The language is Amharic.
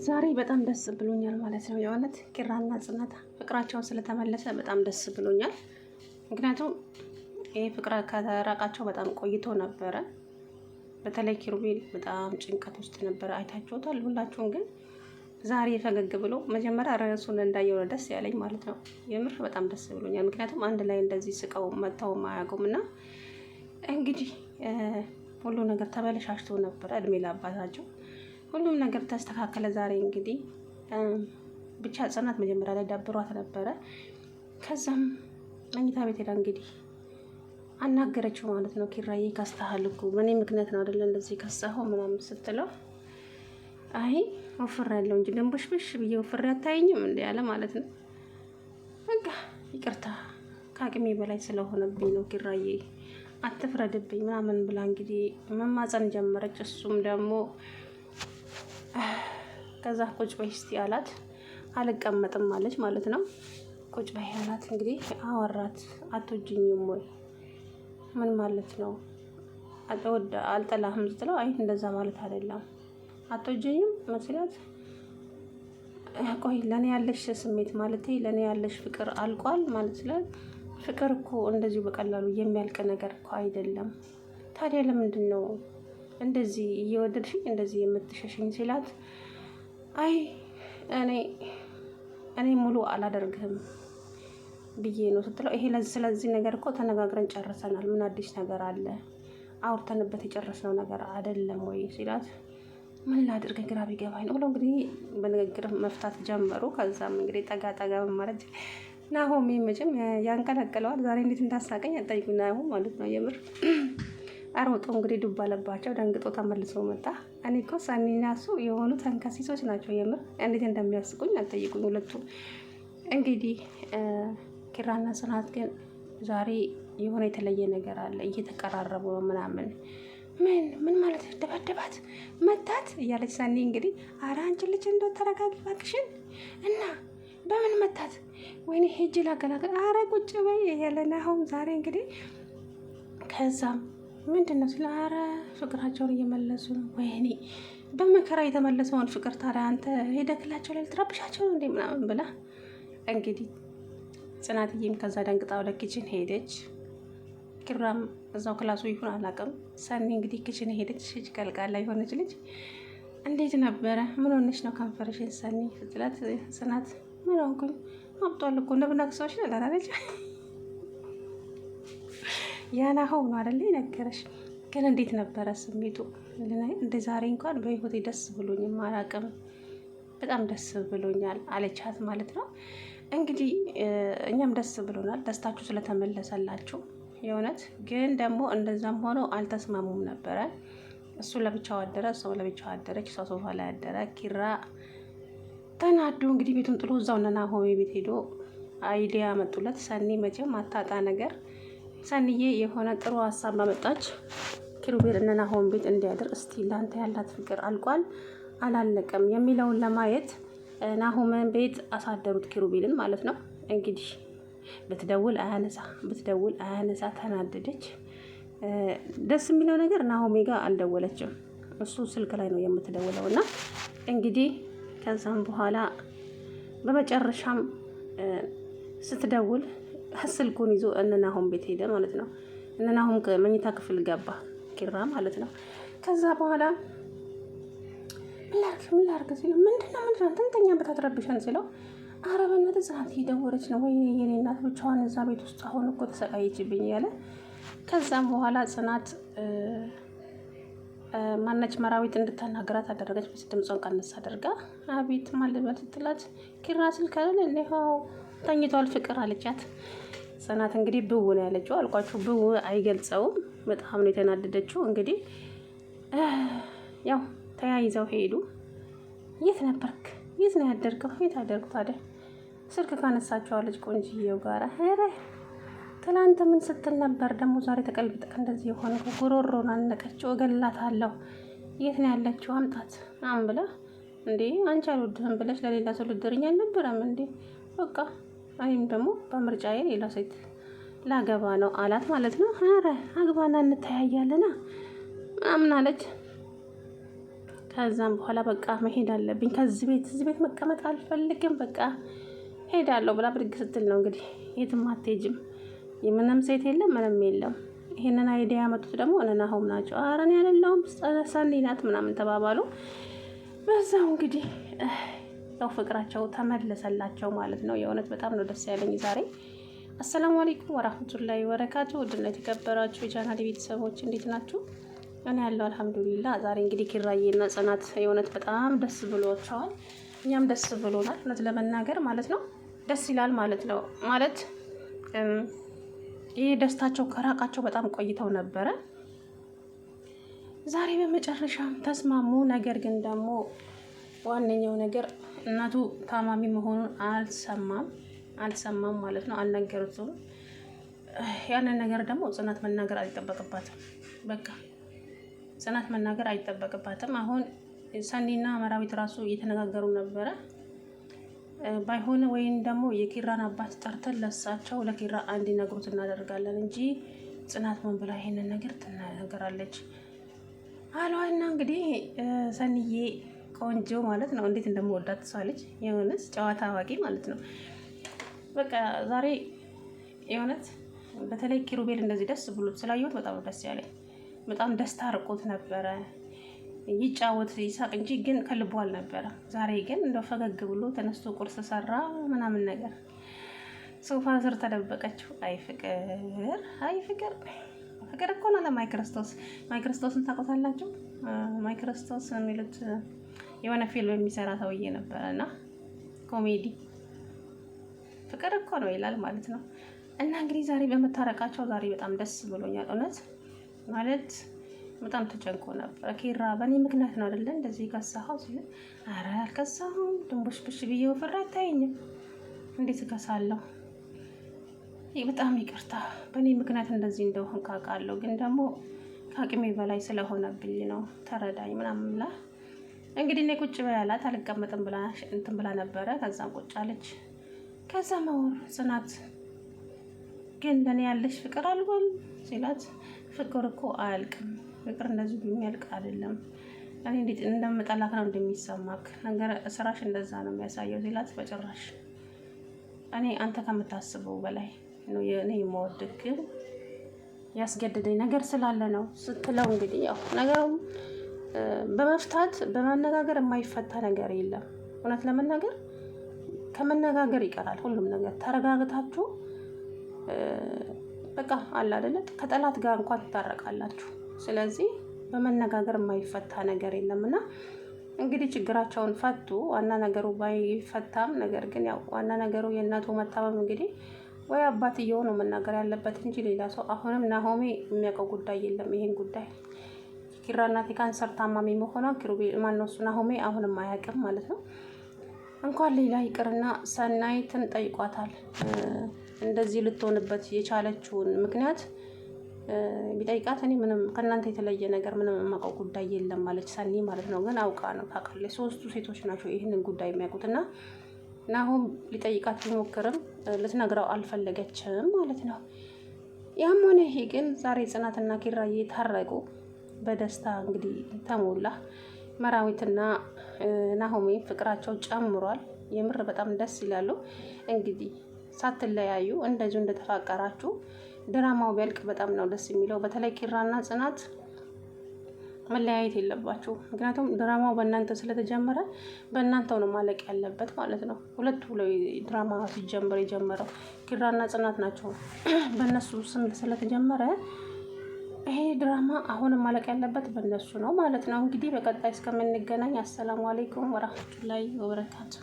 ዛሬ በጣም ደስ ብሎኛል ማለት ነው። የእውነት ኪራና ጽናት ፍቅራቸውን ስለተመለሰ በጣም ደስ ብሎኛል። ምክንያቱም ይህ ፍቅር ከተራቃቸው በጣም ቆይቶ ነበረ። በተለይ ኪሩቤል በጣም ጭንቀት ውስጥ ነበረ። አይታችሁታል ሁላችሁም። ግን ዛሬ ፈገግ ብሎ መጀመሪያ ርዕሱን እንዳየው ነው ደስ ያለኝ ማለት ነው። የምር በጣም ደስ ብሎኛል። ምክንያቱም አንድ ላይ እንደዚህ ስቀው መጥተው አያውቁም እና እንግዲህ ሁሉ ነገር ተበለሻሽቶ ነበረ። እድሜ ለአባታቸው ሁሉም ነገር ተስተካከለ። ዛሬ እንግዲህ ብቻ ጽናት መጀመሪያ ላይ ዳብሯት ነበረ። ከዛም መኝታ ቤት ሄዳ እንግዲህ አናገረችው ማለት ነው። ኪራዬ ከስተሃል እኮ በእኔ ምክንያት ነው አይደለ እንደዚህ ከሳኸው ምናምን ስትለው አይ ወፍሬ ያለው እንጂ ደንቦሽብሽ ብዬ ወፍሬ አታየኝም እንዴ ያለ ማለት ነው። በቃ ይቅርታ ከአቅሜ በላይ ስለሆነብኝ ነው ኪራዬ አትፍረድብኝ ምናምን ብላ እንግዲህ መማፀን ጀመረች። እሱም ደግሞ ከዛ ቁጭ በይ እስቲ አላት። አልቀመጥም አለች ማለት ነው። ቁጭ በይ አላት። እንግዲህ አወራት። አትወጂኝም ወይ? ምን ማለት ነው? አልጠላህም ስትለው አይ እንደዛ ማለት አይደለም። አትወጂኝም መስላት ቆይ ለኔ ያለሽ ስሜት ማለት ለኔ ያለሽ ፍቅር አልቋል ማለት ስላት ፍቅር እኮ እንደዚሁ በቀላሉ የሚያልቅ ነገር እኮ አይደለም። ታዲያ ለምንድን ነው እንደዚህ እየወደድሽኝ እንደዚህ የምትሸሽኝ ሲላት አይ እኔ ሙሉ አላደርግህም ብዬ ነው ስትለው ይሄ ስለዚህ ነገር እኮ ተነጋግረን ጨርሰናል። ምን አዲስ ነገር አለ? አውርተንበት የጨረስነው ነገር አይደለም ወይ ሲላት ምን ላድርግ ግራ ቢገባኝ ነው ብሎ እንግዲህ በንግግር መፍታት ጀመሩ። ከዛም እንግዲህ ጠጋ በማለት ናሆሜ መቼም ያንቀለቅለዋል። ዛሬ እንዴት እንዳሳቀኝ አጠይቁኝ ናሆም ማለት ነው። የምር አሮጦ እንግዲህ ዱብ አለባቸው። ደንግጦ ተመልሶ መጣ። እኔ እኮ ሰኒና እሱ የሆኑ ተንከሲሶች ናቸው። የምር እንዴት እንደሚያስቁኝ አጠይቁኝ ሁለቱ። እንግዲህ ኪራና ጽናት ግን ዛሬ የሆነ የተለየ ነገር አለ። እየተቀራረቡ ነው ምናምን ምን ማለት ነው? ደባደባት መታት እያለች ሰኒ እንግዲህ ኧረ አንቺ ልጅ እንደው ተረጋጊ እባክሽን እና በምን መታት? ወይኔ ሄጅ ላገላገል። ኧረ ቁጭ በይ እያለ ናሆም ዛሬ እንግዲህ ከዛም ምንድን ነው ስለ ኧረ ፍቅራቸውን እየመለሱ ነው። ወይኔ በመከራ የተመለሰውን ፍቅር ታዲያ አንተ ሄደክላቸው ላይ ልትረብሻቸው ነው እንዴ ምናምን ብላ እንግዲህ ጽናትዬም ከዛ ደንግጣ ወደ ኪችን ሄደች። ኪራም እዛው ክላሱ ይሁን አላውቅም። ሰኒ እንግዲህ ኪችን ሄደች። ቀልቃላ የሆነች ልጅ እንዴት ነበረ? ምን ሆነች ነው ከንፈርሽን ሰኒ ስትላት ጽናት ምን ሆንኩኝ? አብጧል እኮ እንደምናክሰዎች አላለች። ያናሆም ነው አይደል ነገረሽ? ግን እንዴት ነበረ ስሜቱ? እንደ ዛሬ እንኳን በህይወቴ ደስ ብሎኝ አላውቅም። በጣም ደስ ብሎኛል አለቻት ማለት ነው። እንግዲህ እኛም ደስ ብሎናል ደስታችሁ ስለተመለሰላችሁ የእውነት። ግን ደግሞ እንደዛም ሆኖ አልተስማሙም ነበረ። እሱ ለብቻው አደረ፣ ሰው ለብቻው አደረች። ሰው ሶፋ ላይ አደረ። ኪራ ተናዶ እንግዲህ ቤቱን ጥሎ እዛው እነ ናሆሜ ቤት ሄዶ አይዲያ መጡለት። ሰኒ መቼም አታጣ ነገር። ሰኒዬ የሆነ ጥሩ ሀሳብ ማመጣች። ኪሩቤል እነ ናሆሜ ቤት እንዲያድር እስቲ ላንተ ያላት ፍቅር አልቋል አላለቀም የሚለውን ለማየት ናሆሜን ቤት አሳደሩት፣ ኪሩቤልን ማለት ነው። እንግዲህ ብትደውል አያነሳ ተናደደች። ደስ የሚለው ነገር ናሆሜ ጋር አልደወለችም። እሱ ስልክ ላይ ነው የምትደውለው። እና እንግዲህ ከዛም በኋላ በመጨረሻም ስትደውል ስልኩን ይዞ እነ ናሆም ቤት ሄደ ማለት ነው። እነ ናሆም መኝታ ክፍል ገባ ኪራ ማለት ነው። ከዛ በኋላ ምን ላርግ ሲለው ምንድነው ተንተኛ በታትረብሻን ሲለው ኧረ በእናትህ ጽናት እየደወለች ነው ወይ የኔ እናት ብቻዋን እዛ ቤት ውስጥ አሁን እኮ ተሰቃየችብኝ ያለ። ከዛም በኋላ ጽናት ማነች መራዊት እንድታናገራት አደረገች። ድምጿን ቀነስ አድርጋ አቤት ማልበል ስትላት ኪራ ስልክ አይደል እንዴው ተኝቷል ፍቅር አለቻት። ጽናት እንግዲህ ብው ነው ያለችው። አልኳችሁ ብው አይገልጸውም። በጣም ነው የተናደደችው። እንግዲህ ያው ተያይዘው ሄዱ። የት ነበርክ? የት ነው ያደርገው? የት አደርኩ ታዲያ? ስልክ ካነሳቸዋለች ቆንጅዬው ጋር። ኧረ ትላንት ምን ስትል ነበር ደግሞ ዛሬ ተቀልብጠቅ እንደዚህ የሆነ ጉሮሮን አነቀችው። እገላታለሁ። የት ነው ያለችው? አምጣት ምናምን ብላ እንዴ አንቺ አልወድህም ብለሽ ለሌላ ሰው ልትድርኝ አልነበረም እንዴ? በቃ እኔም ደግሞ በምርጫዬ ሌላ ሴት ላገባ ነው አላት ማለት ነው። ኧረ አግባና እንተያያለና ምናምን አለች። ከዛም በኋላ በቃ መሄድ አለብኝ ከዚህ ቤት መቀመጥ አልፈልግም በቃ ሄዳለሁ ብላ ብድግ ስትል ነው እንግዲህ የትም አትሄጂም፣ ምንም ሴት የለም ምንም የለም። ይሄንን አይዲያ ያመጡት ደግሞ ናሆም ናቸው። ኧረ እኔ አይደለሁም ሰኒ ናት ምናምን ተባባሉ። በዛው እንግዲህ ያው ፍቅራቸው ተመለሰላቸው ማለት ነው። የእውነት በጣም ነው ደስ ያለኝ ዛሬ። አሰላሙ አለይኩም ወራህመቱላሂ ወበረካቱ። ውድና የተከበራችሁ የቻናሌ ቤተሰቦች እንዴት ናችሁ? እኔ ያለው አልሐምዱሊላህ። ዛሬ እንግዲህ ኪራዬና ጽናት የእውነት በጣም ደስ ብሏቸዋል። እኛም ደስ ብሎናል እውነት ለመናገር ማለት ነው። ደስ ይላል ማለት ነው። ማለት ይህ ደስታቸው ከራቃቸው በጣም ቆይተው ነበረ። ዛሬ በመጨረሻም ተስማሙ። ነገር ግን ደግሞ ዋነኛው ነገር እናቱ ታማሚ መሆኑን አልሰማም ማለት ነው። አልነገሩትም። ያንን ነገር ደግሞ ጽናት መናገር አይጠበቅባትም። በቃ ጽናት መናገር አይጠበቅባትም። አሁን ሰኒና መራዊት ራሱ እየተነጋገሩ ነበረ። ባይሆን ወይም ደግሞ የኪራን አባት ጠርተን ለሳቸው ለኪራ እንዲነግሩት እናደርጋለን እንጂ ጽናት ምን ብላ ይሄንን ነገር ትናገራለች አሏና እንግዲህ ሰኒዬ ቆንጆ ማለት ነው። እንዴት እንደምወዳት ትሷለች። የሆነስ ጨዋታ አዋቂ ማለት ነው። በቃ ዛሬ የእውነት በተለይ ኪሩቤል እንደዚህ ደስ ብሎት ስላየሁት በጣም ደስ ያለኝ። በጣም ደስታ ርቆት ነበረ። ይጫወት ይሳቅ እንጂ ግን ከልቡ አልነበረ። ዛሬ ግን እንደው ፈገግ ብሎ ተነስቶ ቁርስ ሰራ ምናምን ነገር ሶፋ ስር ተደበቀችው። አይ ፍቅር ፍቅር እኮ ነው ለማይክርስቶስን ታውቁታላችሁ? ማይክርስቶስ የሚሉት የሆነ ፊልም የሚሰራ ሰውዬ ነበረና ኮሜዲ ፍቅር እኮ ነው ይላል ማለት ነው። እና እንግዲህ ዛሬ በመታረቃቸው ዛሬ በጣም ደስ ብሎኛል። እውነት ማለት በጣም ተጨንቆ ነበር። ኪራ በእኔ ምክንያት ነው አይደለ እንደዚህ ከሳኸው ሲል፣ ኧረ አልከሳሁም ድንቦሽብሽ ብዬ ወፍሬ አታየኝም እንዴት እከሳለሁ? በጣም ይቅርታ በእኔ ምክንያት እንደዚህ እንደሆን ካውቃለሁ፣ ግን ደግሞ ከአቅሜ በላይ ስለሆነብኝ ነው ተረዳኝ ምናምን ብላ እንግዲህ እኔ ቁጭ በያላት አልቀመጥም ብላ እንትን ብላ ነበረ። ከዛም ቁጭ አለች። ከዛ መወር ጽናት ግን ለኔ ያለሽ ፍቅር አልቧል ሲላት፣ ፍቅር እኮ አያልቅም፣ ፍቅር እንደዚህ የሚያልቅ አይደለም። እኔ እንዴት እንደምጠላክ ነው እንደሚሰማክ ነገር ስራሽ እንደዛ ነው የሚያሳየው ሲላት፣ በጭራሽ እኔ አንተ ከምታስበው በላይ ነው እኔ የምወድክ፣ ግን ያስገደደኝ ነገር ስላለ ነው ስትለው፣ እንግዲህ ያው ነገሩን በመፍታት በመነጋገር የማይፈታ ነገር የለም። እውነት ለመናገር ከመነጋገር ይቀራል ሁሉም ነገር። ተረጋግታችሁ በቃ አለ አይደለ ከጠላት ጋር እንኳን ትታረቃላችሁ። ስለዚህ በመነጋገር የማይፈታ ነገር የለምና እንግዲህ ችግራቸውን ፈቱ። ዋና ነገሩ ባይፈታም ነገር ግን ያው ዋና ነገሩ የእናቱ መታመም እንግዲህ ወይ አባትየው ነው መናገር ያለበት እንጂ ሌላ ሰው። አሁንም ናሆሜ የሚያውቀው ጉዳይ የለም ይሄን ጉዳይ። ኪራ እናቴ ካንሰር ታማሚ መሆኗን ኪሩቤል ማነው እሱ ናሆሜ አሁንም አያውቅም ማለት ነው። እንኳን ሌላ ይቅርና ሰናይትን ጠይቋታል። እንደዚህ ልትሆንበት የቻለችውን ምክንያት ቢጠይቃት እኔ ምንም ከእናንተ የተለየ ነገር ምንም የማውቀው ጉዳይ የለም ማለች ሰኒ ማለት ነው። ግን አውቃ ነው ታውቃለች። ሶስቱ ሴቶች ናቸው ይህንን ጉዳይ የሚያውቁትና ናሆም ሊጠይቃት ቢሞክርም ልትነግረው አልፈለገችም ማለት ነው። ያም ሆነ ይሄ ግን ዛሬ ጽናትና ኪራዬ ታረቁ። በደስታ እንግዲህ ተሞላ። መራዊትና ናሆሜ ፍቅራቸው ጨምሯል። የምር በጣም ደስ ይላሉ። እንግዲህ ሳትለያዩ እንደዚሁ እንደተፋቀራችሁ ድራማው ቢያልቅ በጣም ነው ደስ የሚለው። በተለይ ኪራና ጽናት መለያየት የለባችሁ። ምክንያቱም ድራማው በእናንተ ስለተጀመረ በእናንተው ነው ማለቅ ያለበት ማለት ነው። ሁለቱ ላይ ድራማ ሲጀምር የጀመረው ኪራና ጽናት ናቸው። በእነሱ ስም ስለተጀመረ ይሄ ድራማ አሁንም ማለቅ ያለበት በእነሱ ነው ማለት ነው። እንግዲህ በቀጣይ እስከምንገናኝ አሰላሙ አለይኩም ወራህመቱላሂ ወበረካቱ።